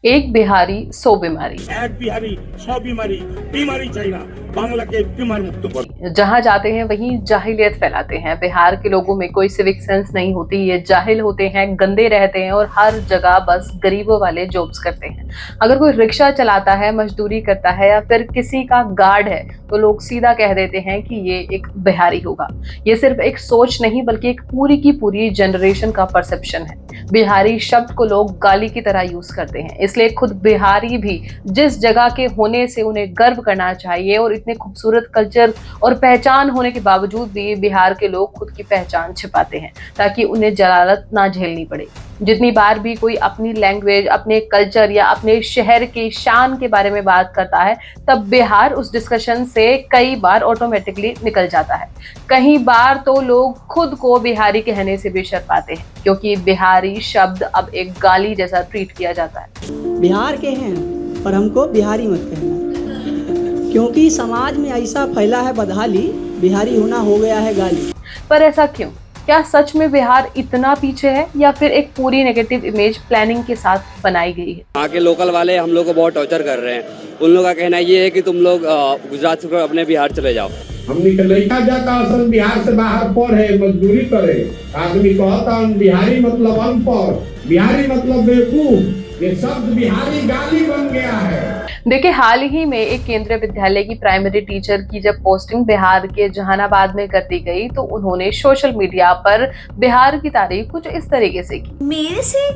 एक बिहारी 100 बीमारी। एक बिहारी 100 बीमारी, बीमारी चाहिए बांग्ला के बीमार मुक्त कर। जहां जाते हैं वहीं जाहिलियत फैलाते हैं। बिहार के लोगों में कोई सिविक सेंस नहीं होती, ये जाहिल होते हैं, गंदे रहते हैं और हर जगह बस गरीबों वाले जॉब्स करते हैं। अगर कोई रिक्शा चलाता है, मजदूरी करता है या फिर किसी का गार्ड है तो लोग सीधा कह देते हैं कि ये एक बिहारी होगा। ये सिर्फ एक सोच नहीं बल्कि एक पूरी की पूरी जनरेशन का परसेप्शन है। बिहारी शब्द को लोग गाली की तरह यूज करते हैं, इसलिए खुद बिहारी भी जिस जगह के होने से उन्हें गर्व करना चाहिए और इतने खूबसूरत कल्चर और पहचान होने के बावजूद भी बिहार के लोग खुद की पहचान छिपाते हैं ताकि उन्हें जलालत ना झेलनी पड़े। जितनी बार भी कोई अपनी लैंग्वेज, अपने कल्चर या अपने शहर की शान के बारे में बात करता है, तब बिहार उस डिस्कशन से कई बार ऑटोमेटिकली निकल जाता है। कई बार तो लोग खुद को बिहारी कहने से भी शर्माते हैं क्योंकि बिहारी शब्द अब एक गाली जैसा ट्रीट किया जाता है। बिहार के हैं पर हमको बिहारी मत कहना, क्योंकि समाज में ऐसा फैला है बदहाली, बिहारी होना हो गया है गाली। पर ऐसा क्यों? क्या सच में बिहार इतना पीछे है या फिर एक पूरी नेगेटिव इमेज प्लानिंग के साथ बनाई गई है? वहाँ के लोकल वाले हम लोग को बहुत टॉर्चर कर रहे हैं। उन लोगों का कहना ये है कि तुम लोग गुजरात से अपने बिहार चले जाओ। हमने के लड़का जाता असल बिहार से बाहर पढ़े, मजदूरी करे, आदमी कहता हम बिहारी मतलब अनपढ़, बिहारी मतलब बेवकूफ। ये शब्द बिहारी गाली बन गया है। देखिए, हाल ही में एक केंद्रीय विद्यालय की प्राइमरी टीचर की जब पोस्टिंग बिहार के जहानाबाद में कर दी गई तो उन्होंने सोशल मीडिया पर बिहार की तारीफ कुछ इस तरीके से की। मेरे से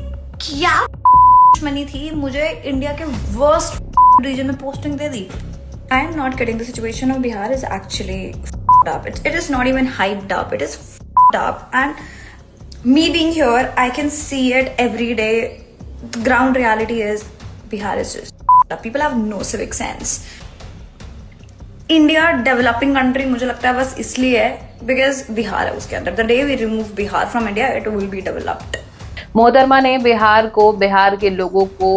क्या दुश्मनी थी, मुझे इंडिया के वर्स्ट रीजन में posting they the. I am not kidding. The situation of Bihar is actually up. It is not even hyped up. It is up. And me being here, I can see it every day. The ground reality is Bihar is just up. People have no civic sense. India developing country मुझे लगता है बस इसलिए है because Bihar है उसके अंदर. The day we remove Bihar from India, it will be developed. मोहतरमा ने बिहार को, बिहार के लोगों को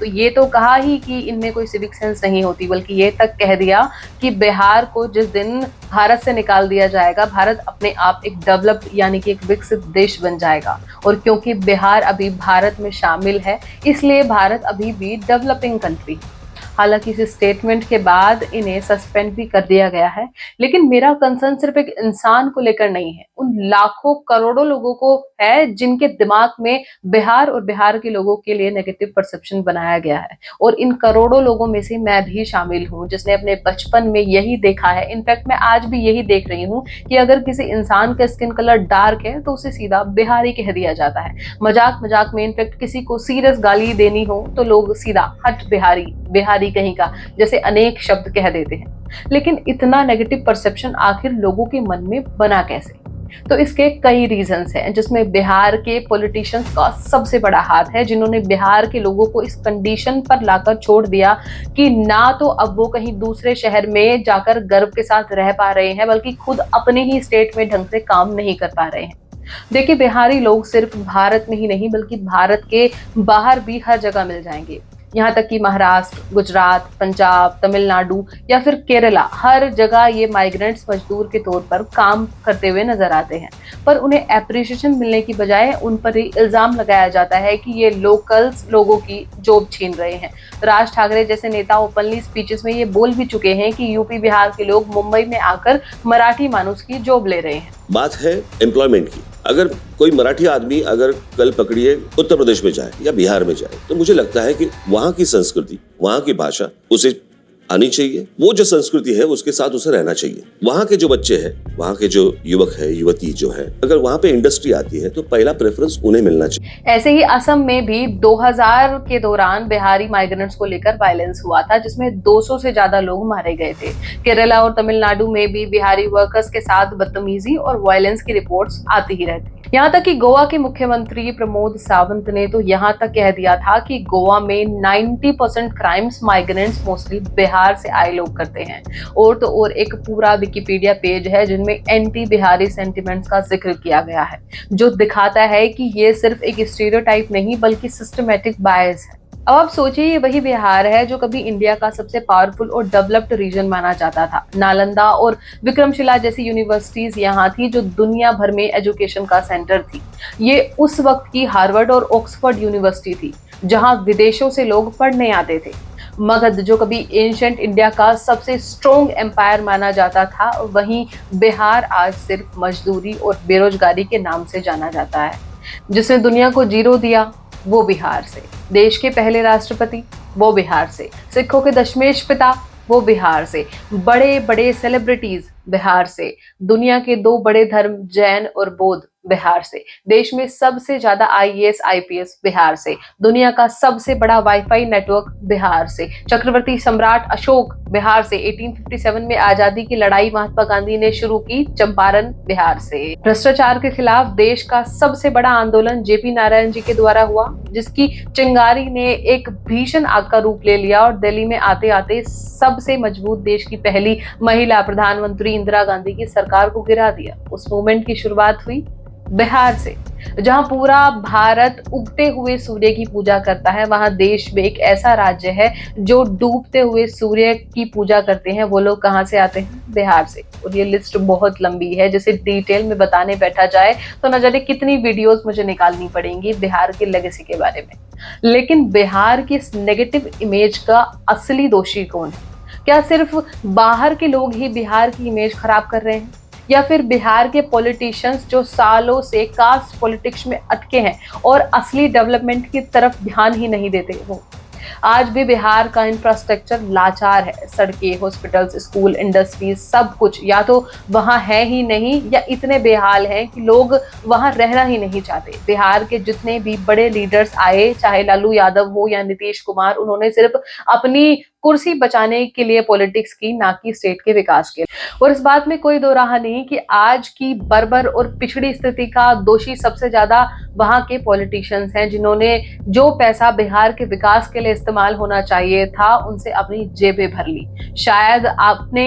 तो ये तो कहा ही कि इनमें कोई सिविक सेंस नहीं होती, बल्कि ये तक कह दिया कि बिहार को जिस दिन भारत से निकाल दिया जाएगा, भारत अपने आप एक डेवलप्ड यानी कि एक विकसित देश बन जाएगा। और क्योंकि बिहार अभी भारत में शामिल है, इसलिए भारत अभी भी डेवलपिंग कंट्री है। हालांकि इस स्टेटमेंट के बाद इन्हें सस्पेंड भी कर दिया गया है, लेकिन मेरा कंसर्न सिर्फ एक इंसान को लेकर नहीं है, उन लाखों करोड़ों लोगों को है जिनके दिमाग में बिहार और बिहार के लोगों के लिए नेगेटिव परसेप्शन बनाया गया है। और इन करोड़ों लोगों में से मैं भी शामिल हूँ जिसने अपने बचपन में यही देखा है। इनफैक्ट मैं आज भी यही देख रही हूँ कि अगर किसी इंसान का स्किन कलर डार्क है तो उसे सीधा बिहारी कह दिया जाता है। मजाक मजाक में इनफैक्ट किसी को सीरियस गाली देनी हो तो लोग सीधा हट बिहारी, बिहारी कहीं का जैसे अनेक शब्द कह देते हैं। लेकिन इतना नेगेटिव परसेप्शन आखिर लोगों के मन में बना कैसे? तो इसके कई रीजंस हैं, जिसमें बिहार के पॉलिटिशियंस का सबसे बड़ा हाथ है, जिन्होंने बिहार के लोगों को इस कंडीशन पर लाकर छोड़ दिया कि ना तो अब वो कहीं दूसरे शहर में जाकर गर्व के साथ रह पा रहे हैं, बल्कि खुद अपने ही स्टेट में ढंग से काम नहीं कर पा रहे हैं। देखिए, बिहारी लोग सिर्फ भारत में ही नहीं बल्कि भारत के बाहर भी हर जगह मिल जाएंगे। यहाँ तक कि महाराष्ट्र, गुजरात, पंजाब, तमिलनाडु या फिर केरला, हर जगह ये माइग्रेंट्स मजदूर के तौर पर काम करते हुए नजर आते हैं। पर उन्हें एप्रिसिएशन मिलने की बजाय उन पर ही इल्जाम लगाया जाता है कि ये लोकल्स लोगों की जॉब छीन रहे हैं। राज ठाकरे जैसे नेता ओपनली स्पीचेस में ये बोल भी चुके हैं कि यूपी बिहार के लोग मुंबई में आकर मराठी मानुस की जॉब ले रहे हैं। बात है एम्प्लॉयमेंट की। अगर कोई मराठी आदमी अगर कल पकड़िए उत्तर प्रदेश में जाए या बिहार में जाए तो मुझे लगता है कि वहां की संस्कृति, वहां की भाषा उसे आनी चाहिए। वो जो संस्कृति है उसके साथ उसे रहना चाहिए। वहां के जो बच्चे हैं, वहां के जो युवक है, युवती जो है, अगर वहां पे इंडस्ट्री आती है तो पहला प्रेफरेंस उन्हें मिलना चाहिए। ऐसे ही असम में भी 2000 के दौरान बिहारी माइग्रेंट्स को लेकर वायलेंस हुआ था, जिसमें 200 से ज्यादा लोग मारे गए थे। केरला और तमिलनाडु में भी बिहारी वर्कर्स के साथ बदतमीजी और वायलेंस की रिपोर्ट्स आती ही रहती। यहाँ तक कि गोवा के मुख्यमंत्री प्रमोद सावंत ने तो यहाँ तक कह दिया था कि गोवा में 90% क्राइम्स माइग्रेंट्स मोस्टली बिहार से आए लोग करते हैं। और तो और एक पूरा विकिपीडिया पेज है जिनमें एंटी बिहारी सेंटिमेंट्स का जिक्र किया गया है, जो दिखाता है कि ये सिर्फ एक स्टीरियोटाइप नहीं बल्कि सिस्टमैटिक बायस है। अब आप सोचिए, ये वही बिहार है जो कभी इंडिया का सबसे पावरफुल और डेवलप्ड रीजन माना जाता था। नालंदा और विक्रमशिला जैसी यूनिवर्सिटीज यहाँ थी जो दुनिया भर में एजुकेशन का सेंटर थी। ये उस वक्त की हार्वर्ड और ऑक्सफोर्ड यूनिवर्सिटी थी। जहां विदेशों से लोग पढ़ने आते थे। मगध, जो कभी एंशिएंट इंडिया का सबसे स्ट्रॉन्ग एम्पायर माना जाता था, वहीं बिहार आज सिर्फ मजदूरी और बेरोजगारी के नाम से जाना जाता है। जिसने दुनिया को जीरो दिया वो बिहार से, देश के पहले राष्ट्रपति वो बिहार से, सिखों के दशमेश पिता वो बिहार से, बड़े बड़े सेलिब्रिटीज बिहार से, दुनिया के 2 बड़े धर्म जैन और बौद्ध बिहार से, देश में सबसे ज्यादा IAS IPS बिहार से, दुनिया का सबसे बड़ा वाईफाई नेटवर्क बिहार से, चक्रवर्ती सम्राट अशोक बिहार से, 1857 में आजादी की लड़ाई महात्मा गांधी ने शुरू की चंपारण बिहार से, भ्रष्टाचार के खिलाफ देश का सबसे बड़ा आंदोलन JP नारायण जी के द्वारा हुआ, जिसकी चिंगारी ने एक भीषण आग का रूप ले लिया और दिल्ली में आते आते सबसे मजबूत देश की पहली महिला प्रधानमंत्री इंदिरा गांधी की सरकार को गिरा दिया। उस मूवमेंट की शुरुआत हुई बिहार से, जहां पूरा भारत उगते हुए सूर्य की पूजा करता है। वहां देश में एक ऐसा राज्य है जो डूबते हुए सूर्य की पूजा करते हैं। वो लोग कहां से आते हैं? बिहार से। और ये लिस्ट बहुत लंबी है, जिसे डिटेल में बताने बैठा जाए तो न जाने कितनी वीडियोस मुझे निकालनी पड़ेंगी बिहार के लेगेसी के बारे में। लेकिन बिहार की इस नेगेटिव इमेज का असली दोषी कौन है? क्या सिर्फ बाहर के लोग ही बिहार की इमेज खराब कर रहे हैं, या फिर बिहार के पॉलिटिशियंस जो सालों से कास्ट पॉलिटिक्स में अटके हैं और असली डेवलपमेंट की तरफ ध्यान ही नहीं देते? वो आज भी बिहार का इंफ्रास्ट्रक्चर लाचार है। सड़कें, हॉस्पिटल्स, स्कूल, इंडस्ट्रीज, सब कुछ या तो वहां है ही नहीं या इतने बेहाल हैं कि लोग वहां रहना ही नहीं चाहते। बिहार के जितने भी बड़े लीडर्स आए, चाहे लालू यादव हो या नीतीश कुमार, उन्होंने सिर्फ अपनी कुर्सी बचाने के लिए पॉलिटिक्स की, ना कि स्टेट के विकास के। और इस बात में कोई दो राह नहीं कि आज की बर्बर और पिछड़ी स्थिति का दोषी सबसे ज्यादा वहां के पॉलिटिशियंस हैं, जिन्होंने जो पैसा बिहार के विकास के लिए इस्तेमाल होना चाहिए था उनसे अपनी जेबें भर ली। शायद आपने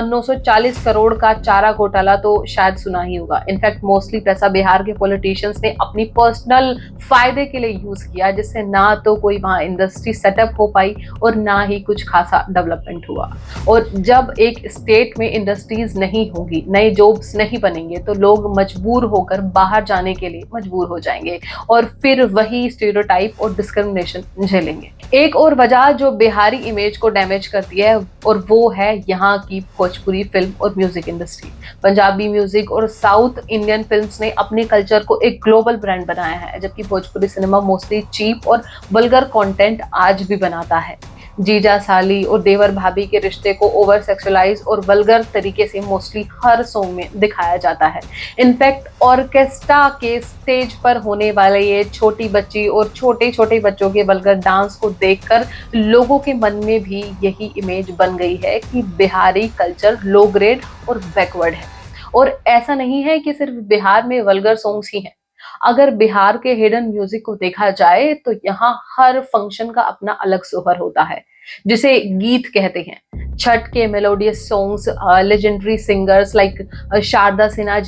940 करोड़ का चारा घोटाला तो शायद सुना ही होगा। इनफैक्ट मोस्टली पैसा बिहार के पॉलिटिशियंस ने अपनी पर्सनल फायदे के लिए यूज किया, जिससे ना तो कोई वहां इंडस्ट्री सेटअप हो पाई और ना ही कुछ खासा डेवलपमेंट हुआ। और जब एक स्टेट में इंडस्ट्रीज नहीं होगी, नए जॉब्स नहीं बनेंगे, तो लोग मजबूर होकर बाहर जाने के लिए मजबूर हो जाएंगे और फिर वही स्टीरियोटाइप और डिस्क्रिमिनेशन झेलेंगे। एक और वजह जो बिहारी इमेज को डैमेज करती है और वो है यहाँ की भोजपुरी फिल्म और म्यूजिक इंडस्ट्री। पंजाबी म्यूजिक और साउथ इंडियन फिल्म्स ने अपने कल्चर को एक ग्लोबल ब्रांड बनाया है, जबकि भोजपुरी सिनेमा मोस्टली चीप और वल्गर कंटेंट आज भी बनाता है। जीजा साली और देवर भाभी के रिश्ते को ओवर सेक्सुअलाइज और वल्गर तरीके से मोस्टली हर सॉन्ग में दिखाया जाता है। इनफैक्ट ऑर्केस्ट्रा के स्टेज पर होने वाले ये छोटी बच्ची और छोटे छोटे बच्चों के वल्गर डांस को देखकर लोगों के मन में भी यही इमेज बन गई है कि बिहारी कल्चर लो ग्रेड और बैकवर्ड है। और ऐसा नहीं है कि सिर्फ बिहार में वल्गर सॉन्ग्स ही हैं। अगर बिहार के हिडन म्यूजिक को देखा जाए तो यहाँ हर फंक्शन का अपना अलग सोहर होता है, जिसे गीत कहते हैं। छठ के melodious songs, legendary singers like Sharda Sinha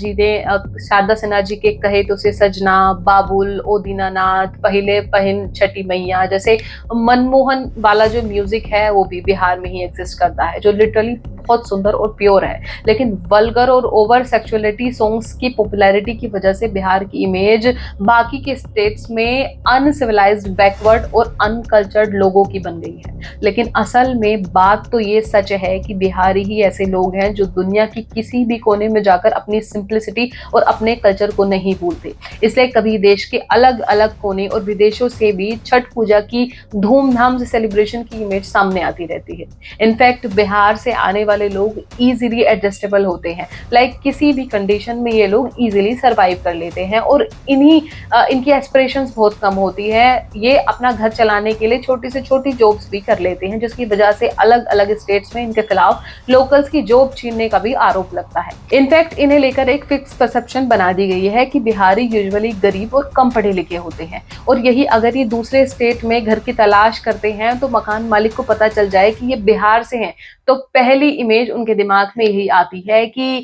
ji के कहे तो से सजना, बाबुल, ओ दीनानाथ, पहले पहन छठी मैया जैसे मनमोहन वाला जो म्यूजिक है वो भी बिहार में ही एग्जिस्ट करता है, जो लिटरली बहुत सुंदर और प्योर है। लेकिन वल्गर और ओवर सेक्सुअलिटी सॉन्ग्स की पॉपुलैरिटी की वजह से बिहार की इमेज बाकी के स्टेट्स में अनसिविलाइज्ड, बैकवर्ड और अनकल्चर्ड लोगों की बन गई है। लेकिन असल में बात तो ये सच है कि बिहारी ही ऐसे लोग हैं जो दुनिया की किसी भी कोने में जाकर अपनी सिंप्लिसिटी और अपने कल्चर को नहीं भूलते। इसलिए कभी देश के अलग अलग कोने और विदेशों से भी छठ पूजा की धूमधाम से सेलिब्रेशन की इमेज सामने आती रहती है। इनफैक्ट बिहार से आने वाले लोग इजीली एडजस्टेबल होते हैं, लाइक किसी भी कंडीशन में ये लोग इजीली सर्वाइव कर लेते हैं और इनकी एस्पिरेशंस बहुत कम होती है। ये अपना घर चलाने के लिए छोटी से छोटी जॉब्स भी कर लेते हैं, जिसकी वजह से अलग अलग स्टेट्स में इनके खिलाफ लोकल्स की जॉब छीनने का भी आरोप लगता है। इनफैक्ट इन्हें लेकर एक फिक्स परसेप्शन बना दी गई है कि बिहारी यूजुअली गरीब और कम पढ़े लिखे होते हैं, और यही अगर ये दूसरे स्टेट में घर की तलाश करते हैं तो मकान मालिक को पता चल जाए कि ये बिहार से हैं तो पहली इमेज उनके दिमाग में यही आती है कि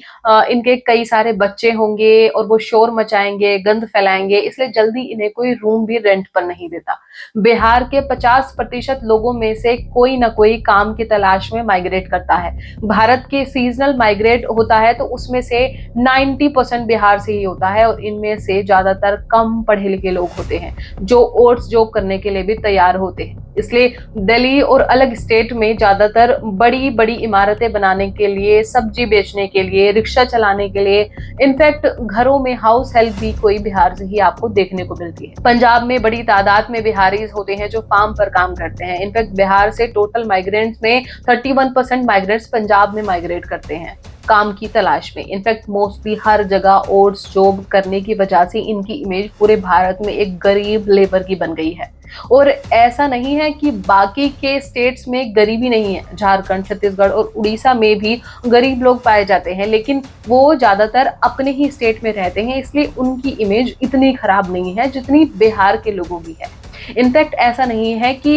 इनके कई सारे बच्चे होंगे और वो शोर मचाएंगे, गंद फैलाएंगे, इसलिए जल्दी इन्हें कोई रूम भी रेंट पर नहीं देता। बिहार के 50% लोगों में से कोई ना कोई काम की तलाश में माइग्रेट करता है। भारत के सीजनल माइग्रेट होता है तो उसमें से 90% बिहार से ही होता है और इनमें से ज्यादातर कम पढ़े लिखे लोग होते हैं जो ओट्स जॉब करने के लिए भी तैयार होते हैं। इसलिए दिल्ली और अलग स्टेट में ज्यादातर बड़ी बड़ी इमारतें बनाने के लिए, सब्जी बेचने के लिए, रिक्शा चलाने के लिए, इनफैक्ट घरों में हाउस हेल्प भी कोई बिहार से ही आपको देखने को मिलती है। पंजाब में बड़ी तादाद में बिहारीज होते हैं जो फार्म पर काम करते हैं। इनफैक्ट बिहार से टोटल माइग्रेंट्स में 31% माइग्रेंट्स पंजाब में माइग्रेट करते हैं काम की तलाश में। इनफैक्ट मोस्टली हर जगह ओट्स जॉब करने की वजह से इनकी इमेज पूरे भारत में एक गरीब लेबर की बन गई है। और ऐसा नहीं है कि बाकी के स्टेट्स में गरीबी नहीं है, झारखंड, छत्तीसगढ़ और उड़ीसा में भी गरीब लोग पाए जाते हैं, लेकिन वो ज्यादातर अपने ही स्टेट में रहते हैं, इसलिए उनकी इमेज इतनी खराब नहीं है जितनी बिहार के लोगों की है। इनफैक्ट ऐसा नहीं है कि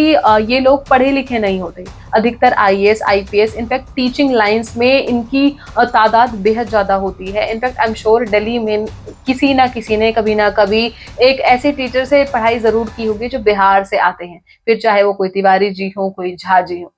ये लोग पढ़े लिखे नहीं होते, अधिकतर IAS, IPS, in fact teaching lines में इनकी तादाद बेहद ज्यादा होती है। In fact I am sure Delhi में किसी ना किसी ने कभी ना कभी एक ऐसे टीचर से पढ़ाई जरूर की होगी जो बिहार से आते हैं, फिर चाहे वो कोई तिवारी जी हो, कोई झा जी हो।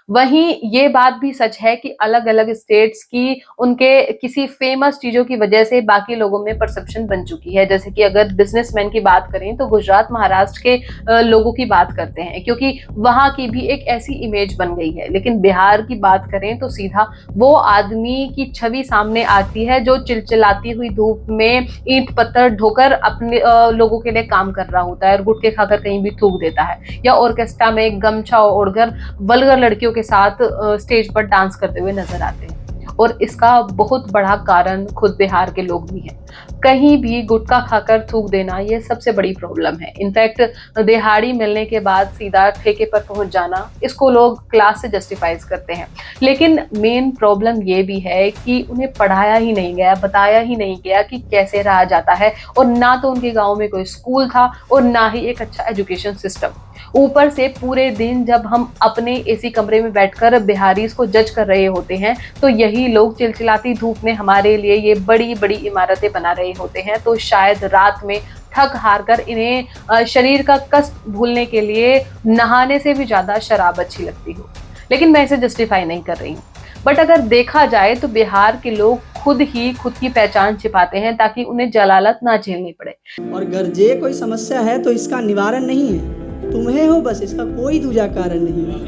वहीं ये बात भी सच है कि अलग अलग स्टेट्स की उनके किसी फेमस चीजों की वजह से बाकी लोगों में परसेप्शन बन चुकी है। जैसे कि अगर बिजनेसमैन की बात करें तो गुजरात, महाराष्ट्र के लोगों की बात करते हैं क्योंकि वहां की भी एक ऐसी इमेज बन गई है। लेकिन बिहार की बात करें तो सीधा वो आदमी की छवि सामने आती है जो चिलचिलाती हुई धूप में ईंट पत्थर ढोकर अपने लोगों के लिए काम कर रहा होता है और गुटके खाकर कहीं भी थूक देता है, या ऑर्केस्ट्रा में गमछा ओढ़कर वल्गर लड़कियों के साथ स्टेज पर डांस करते हुए नजर आते हैं। और इसका बहुत बड़ा कारण खुद बिहार के लोग भी हैं। कहीं भी गुटखा खाकर थूक देना ये सबसे बड़ी प्रॉब्लम है। इनफैक्ट दिहाड़ी मिलने के बाद सीधा ठेके पर पहुंच जाना, इसको लोग क्लास से जस्टिफाइज करते हैं। लेकिन मेन प्रॉब्लम ये भी है कि उन्हें पढ़ाया ही नहीं गया, बताया ही नहीं गया कि कैसे रहा जाता है, और ना तो उनके गांव में कोई स्कूल था और ना ही एक अच्छा एजुकेशन सिस्टम। ऊपर से पूरे दिन जब हम अपने एसी कमरे में बैठकर बिहारीज को जज कर रहे होते हैं तो यही लोग चिलचिलाती धूप में हमारे लिए ये बड़ी बड़ी इमारतें बना रहे होते हैं। तो शायद रात में थक हार कर इन्हें शरीर का कष्ट भूलने के लिए नहाने से भी ज्यादा शराब अच्छी लगती हो। लेकिन मैं इसे जस्टिफाई नहीं कर रही हूँ, बट अगर देखा जाए तो बिहार के लोग खुद ही खुद की पहचान छिपाते हैं ताकि उन्हें जलालत ना झेलनी पड़े। और गर्जे कोई समस्या है तो इसका निवारण नहीं है, तुम्हें हो बस, इसका कोई दूजा कारण नहीं है।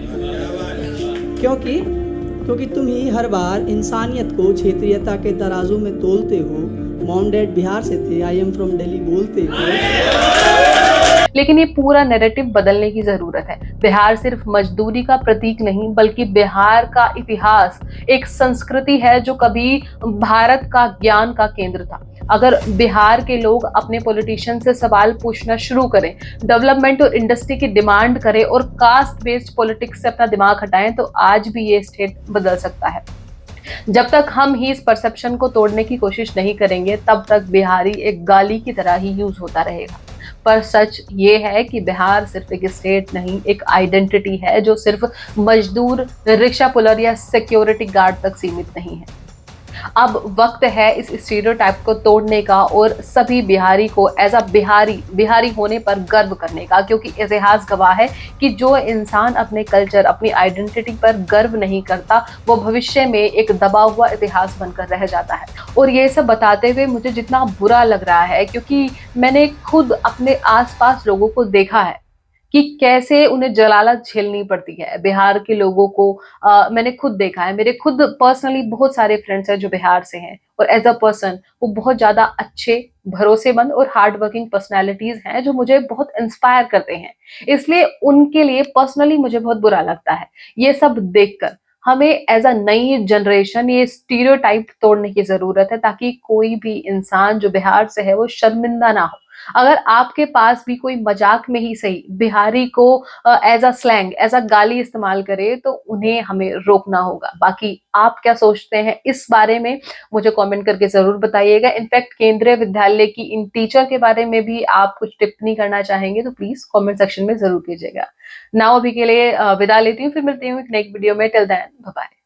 क्योंकि तुम ही हर बार इंसानियत को क्षेत्रीयता के तराजू में तोलते हो। मॉम डैड बिहार से थे, आई एम फ्रॉम दिल्ली बोलते हो। लेकिन ये पूरा नैरेटिव बदलने की जरूरत है। बिहार सिर्फ मजदूरी का प्रतीक नहीं बल्कि बिहार का इतिहास, एक संस्कृति है जो कभी भारत का ज्ञान का केंद्र था। अगर बिहार के लोग अपने पॉलिटिशियन से सवाल पूछना शुरू करें, डेवलपमेंट और इंडस्ट्री की डिमांड करें और कास्ट बेस्ड पॉलिटिक्स से अपना दिमाग हटाएं तो आज भी ये स्टेट बदल सकता है। जब तक हम ही इस परसेप्शन को तोड़ने की कोशिश नहीं करेंगे तब तक बिहारी एक गाली की तरह ही यूज होता रहेगा। पर सच ये है कि बिहार सिर्फ एक स्टेट नहीं, एक आइडेंटिटी है जो सिर्फ मजदूर, रिक्शा पुलर या सिक्योरिटी गार्ड तक सीमित नहीं है। अब वक्त है इस स्टीरियोटाइप को तोड़ने का और सभी बिहारी को एज अ बिहारी होने पर गर्व करने का, क्योंकि इतिहास गवाह है कि जो इंसान अपने कल्चर, अपनी आइडेंटिटी पर गर्व नहीं करता वो भविष्य में एक दबा हुआ इतिहास बनकर रह जाता है। और ये सब बताते हुए मुझे जितना बुरा लग रहा है क्योंकि मैंने खुद अपने आसपास लोगों को देखा है कि कैसे उन्हें जलालत झेलनी पड़ती है। बिहार के लोगों को मैंने खुद देखा है। मेरे खुद पर्सनली बहुत सारे फ्रेंड्स हैं जो बिहार से हैं और एज अ पर्सन वो बहुत ज्यादा अच्छे, भरोसेमंद और हार्ड वर्किंग पर्सनैलिटीज हैं जो मुझे बहुत इंस्पायर करते हैं। इसलिए उनके लिए पर्सनली मुझे बहुत बुरा लगता है। ये सब देखकर हमें एज अ नई जनरेशन ये स्टीरियोटाइप तोड़ने की जरूरत है ताकि कोई भी इंसान जो बिहार से है वो शर्मिंदा ना हो। अगर आपके पास भी कोई मजाक में ही सही बिहारी को as a slang, as a गाली इस्तेमाल करे तो उन्हें हमें रोकना होगा। बाकी आप क्या सोचते हैं इस बारे में मुझे कमेंट करके जरूर बताइएगा। इनफैक्ट केंद्रीय विद्यालय की इन टीचर के बारे में भी आप कुछ टिप्पणी करना चाहेंगे तो प्लीज कमेंट सेक्शन में जरूर कीजिएगा। नाउ अभी के लिए विदा लेती हूँ, फिर मिलती हूँ एक नेक्स्ट वीडियो में। Till then bye bye.